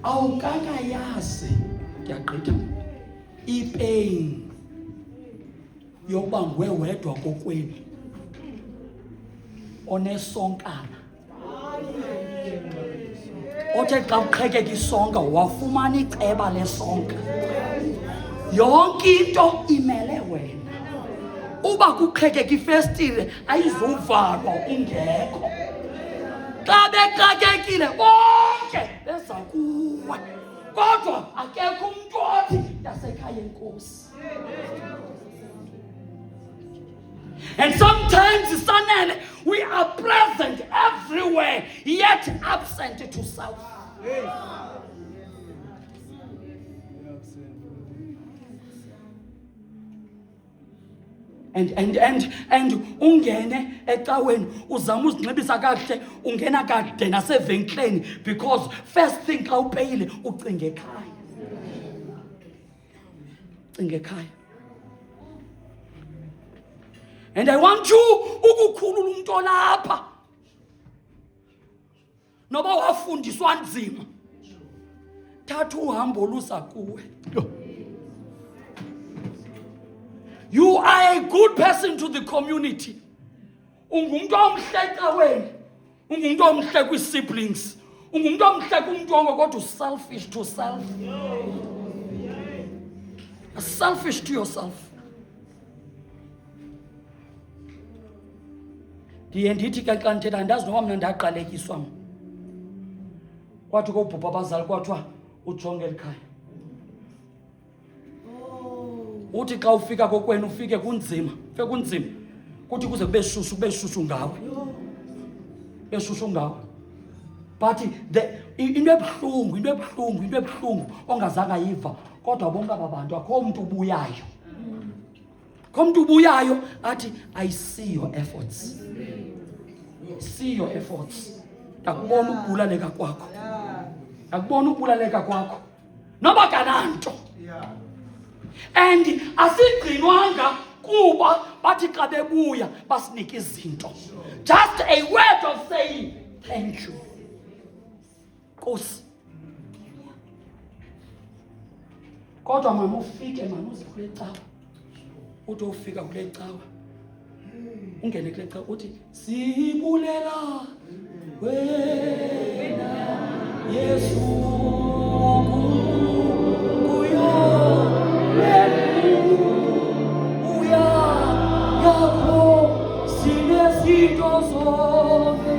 awukakayazi ndiyagqitha ipain yokuba nguwe wedwa kokwenu onesonkana othe xa uqhekeka isonka wafumana iceba lesonka, yonke into imele wena. Uba kuqhekeka ifestile ayizuvalwa ungekho. Xa bexakekile bonke beza kuwe, kodwa akekho umntu othi yasekhaya enkosi. And sometimes, Sanele, we are present everywhere, yet absent to self. And ungene ecaweni uzama uzinxibisa kahle, ungena kade nasevenkileni, because first thing xa upeyile ucinga ekhaya. Cinga ekhaya. And I want you ukukhulula umuntu olapha. Noba wafundiswa nzima, thatha uhambo olusa kuwe. You are a good person to the community. Ungumuntu omhle ecaweni, ungumuntu omhle kwi-siblings, ungumuntu omhle kumuntu wonke, kodwa selfish to self. Selfish to yourself. Ndiye ndithi ke xa ndithetha ndazi noba mna ndaqalekiswa mna. Kwathi kobhubha abazali kwathiwa ujonge elikhaya. Uthi xa ufika kokwenu ufike kunzima, kuthi kuze kube shushu ngawe. Beshushu ngawe. But into ebuhlungu ongazange ayiva, kodwa bonke aba bantu akho umuntu ubuyayo. Komntu ubuyayo athi, I see your efforts. See your efforts. Akubona ukubulaleka kwakho. Akubona ukubulaleka kwakho. Noba kananto. And asigcinwanga kuba bathi xa bebuya basinika izinto. Just a word of saying thank you. Nkosi. Kodwa mama ufike mama uzikule cawa. Uthi ufika kule cawa. Ungene kule cawa uthi sibulela wena Yesu kuyo uya yakho sinezinto zonke.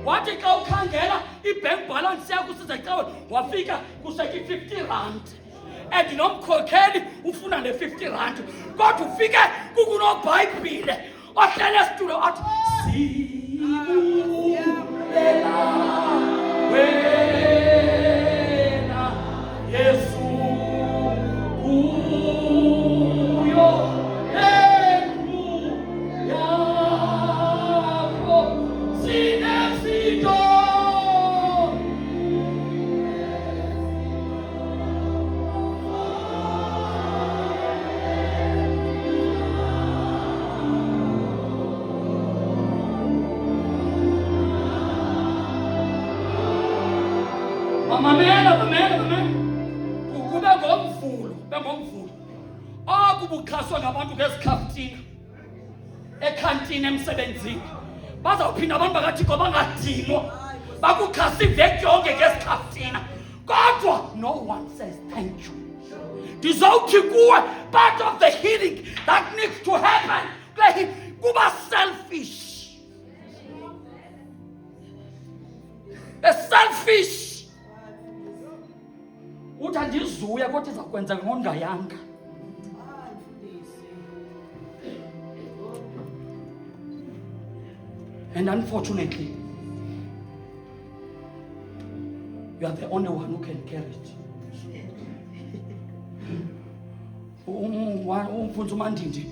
Wathi xa ukhangela i-bank balance yakho sizecawe wafika kuseka i-R50 and nomkhokheli ufuna le-R50, kodwa ufike kukunobhayibhile ohlele esitulo athi sibulela wena Yesu kuyo buxhaswa ngabantu ngesikhaftini ekhantini emsebenzini. Bazawuphinda abantu bakaThixo bangadinwa bakukhasa iveki yonke ngesikhaftini, kodwa no one says thank you. Ndizawuthi kuwe, part of the healing that needs to happen kuba selfish. Selfish. Uthi andizuya kodwa izakwenza ngondingayanga. And unfortunately, you are the only one who can carry it. Umfundisi uMandindi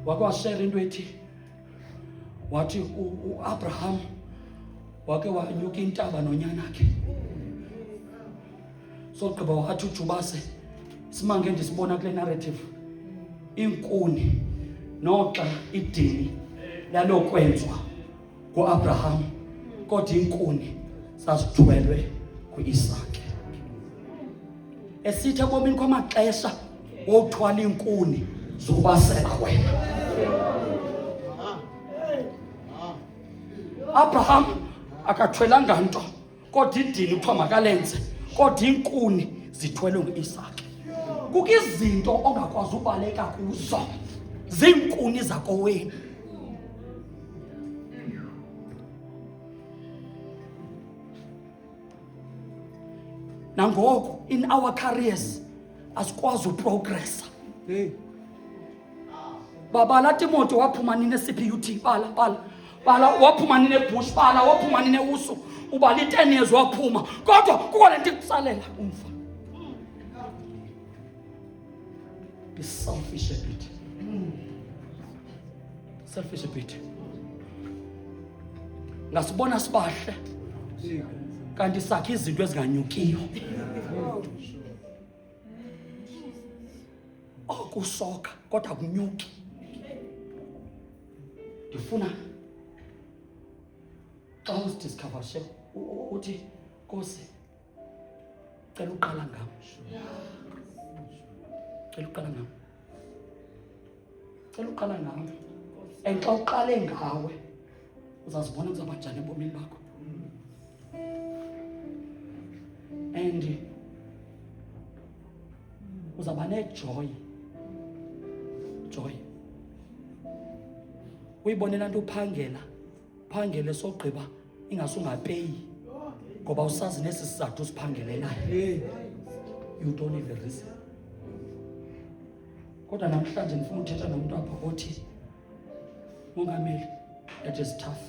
wakwashare into ethi wathi uAbraham wake wanyuka intaba nonyanakhe. So gqiba wathi uJubase simange ndisibona kule narrative inkuni noxa idini lalokwenzwa kuAbraham kodwa inkuni sasithwelwe kuIsaka. Esithi ebomini kwamaxesha wothwala inkuni zokubasela wena. Abraham akathwelanga nto kodwa idini kuthiwa makalenze kodwa inkuni zithwelwe nguIsaka. Kukho izinto ongakwazi ubaleka kuzo ziinkuni zakowenu. Nangoku in our careers asikwazi uprogressa. Bala Timothy waphuma nini eCPUT bala waphuma nini eBush bala waphuma nini eUSU ubala 10 years waphuma kodwa kukho lento ikusalela umfa. Be selfish a bit. Selfish a bit. Ngasibona sibahle kanti sakhe izinto ezinganyukiyo. Kusoka kodwa kunyuki. Ndifuna xa usidiscover she uthi Nkosi cela uqala ngam. Cela uqala ngam. Cela uqala ngam. And xa uqale ngawe uzazibona kuzaba njani ebomini bakho. And uzaba nejoy. Joy. Uyibonela nto uphangele sogqiba ingasungapeyi ngoba usazi nesi sizathu usiphangelelayo. You don't have a reason. Kodwa namhlanje ngifuna uthetha nomuntu apha othi Mongameli, it is tough.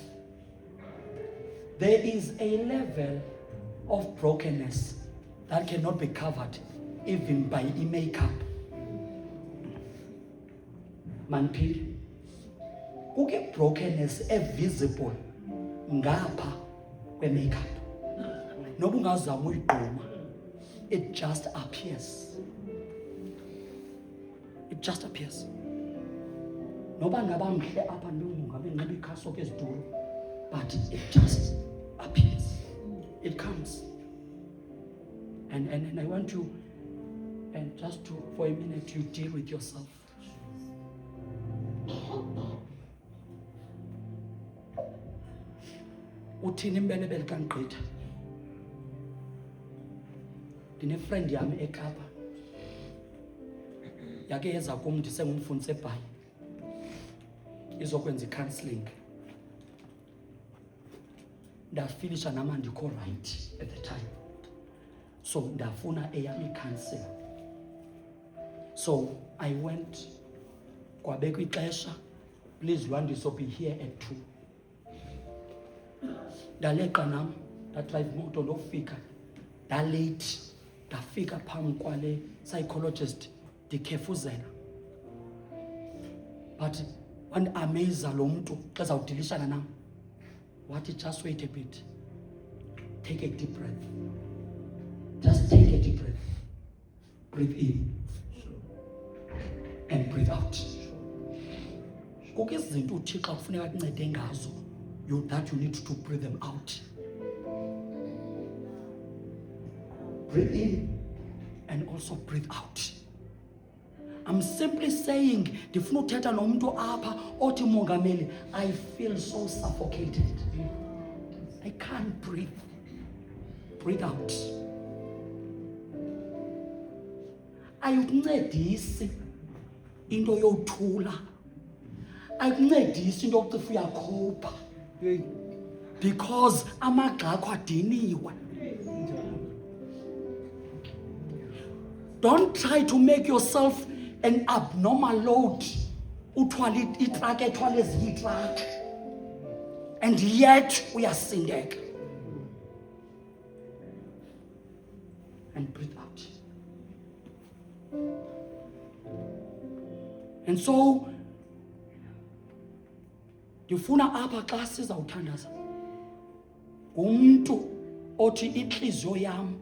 There is a level of brokenness that cannot be covered even by makeup. Manphili, kuke brokenness visible ngapha kwe-makeup. Noba ungazama uyigquma, it just appears. It just appears. Noba ngaba mhle apha ngabe ngibe ikhaso ke eziduru, but it just appears. It comes. And I want you, and just to, for a minute, you deal with yourself. Uthini imbelebele kaNgqitha? Ndine-friend yami eKapa yake yeza kum ndisengumfundisi eBhayi izokwenza i-counselling. Ndafinisha nama ndikho right at the time, so ndafuna eyami i-counselor. So I went kwabekwa ixesha, please Lwandiso be here at 2. Ndaleqa nam ndadrive moto ndofika ndalate, ndafika phambi kwale psychologist ndikhefuzela. But wandi-amaza lo mntu xa zawudilishana nam wathi just wait a bit, take a deep breath, just take a deep breath, breathe in and breathe out. Kukho izinto uThixo kufuneka akuncede ngazo that you need to breathe them out. Breathe in and also breathe out. I'm simply saying, ndifuna uthetha nomuntu apha othi Mongameli, I feel so suffocated. I can't breathe. Breathe out. Ayikuncedisi into yothula. Ayikuncedisi into yokucifa uyakhupha. Because amagxa akho adiniwe. Don't try to make yourself an abnormal load. Uthwala itruck ethwala ezinye itruck. And yet uyasindeka. And breathe out. And so Ndifuna apha xa sizawuthandaza umuntu othi inhliziyo yam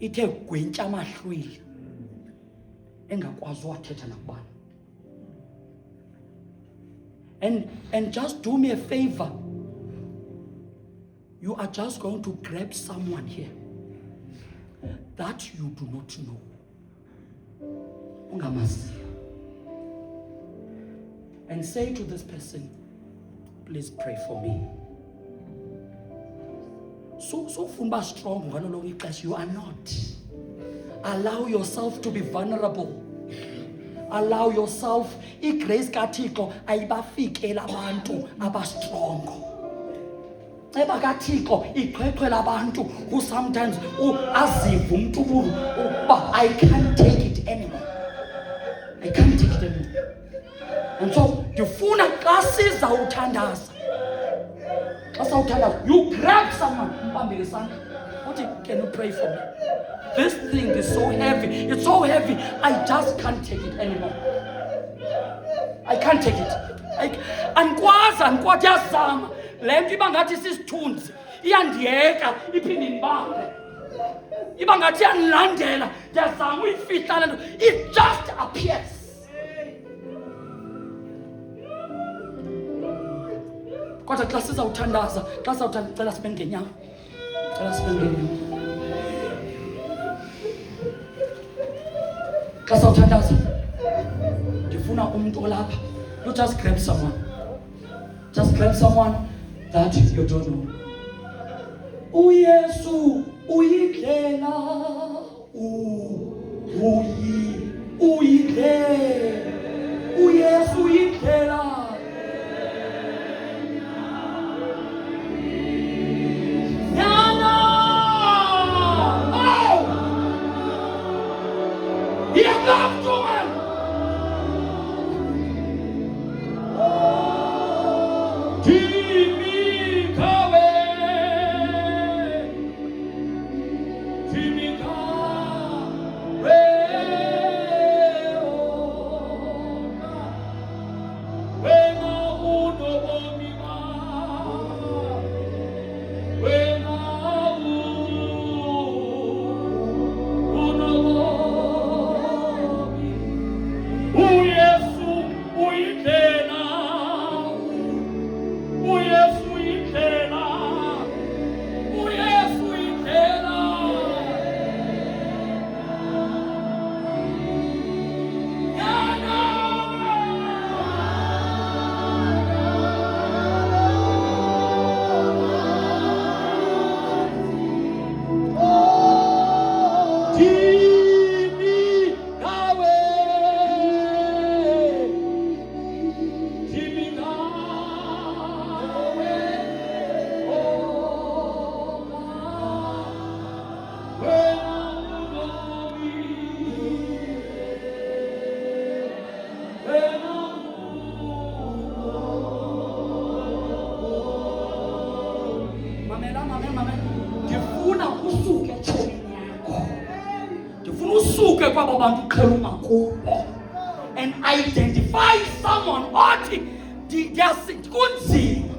ithe gwentya amahlwili engakwazi wathetha nakubani. And just do me a favor. You are just going to grab someone here that you do not know. Ungamazi. And say to this person, please pray for me. So fumba strong, you are not. Allow yourself to be vulnerable. Allow yourself. Igrace kaThixo ayibafikela abantu abastrongo. Eba kaThixo iqhexhela abantu who sometimes aziva umuntu ukuba I can't take it anymore. I can't take it anymore. And so ndifuna xa sizawuthandaza. You grab someone. Can you pray for me? This thing is so heavy. It's so heavy. I just can't take it anymore. I can't take it. Ankwazi yazama. Le nto iba ngathi sisithunzi. Iyandiyeka iphinde indibambe. Iba ngathi iyandilandela. Ndiyazama uyifihla le nto. It just appears. Kodwa xa sizawuthandaza, cela sibe ngenyawo. Cela sibe ngenyawo. Xa sizawuthandaza, ndifuna umuntu olapha. You just grab someone. Just grab someone that you don't know. uYesu uyindlela, uyindlela. uYesu uyindlela. And identify someone kunzima.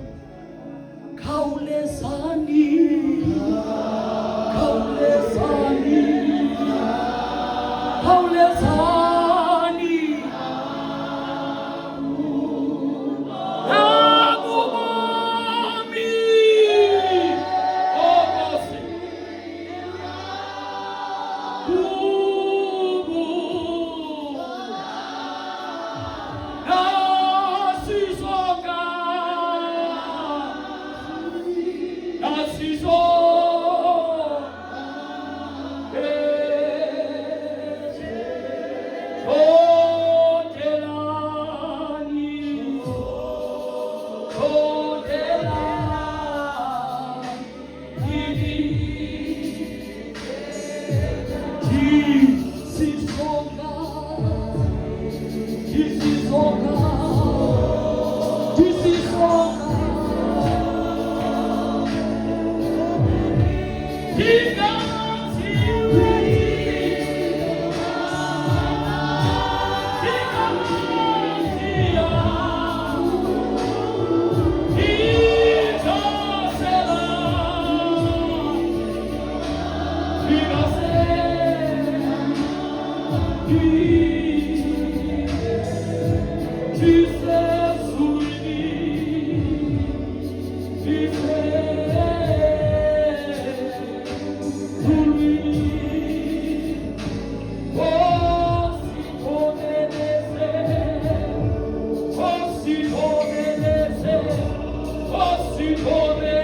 Khawulezani. Come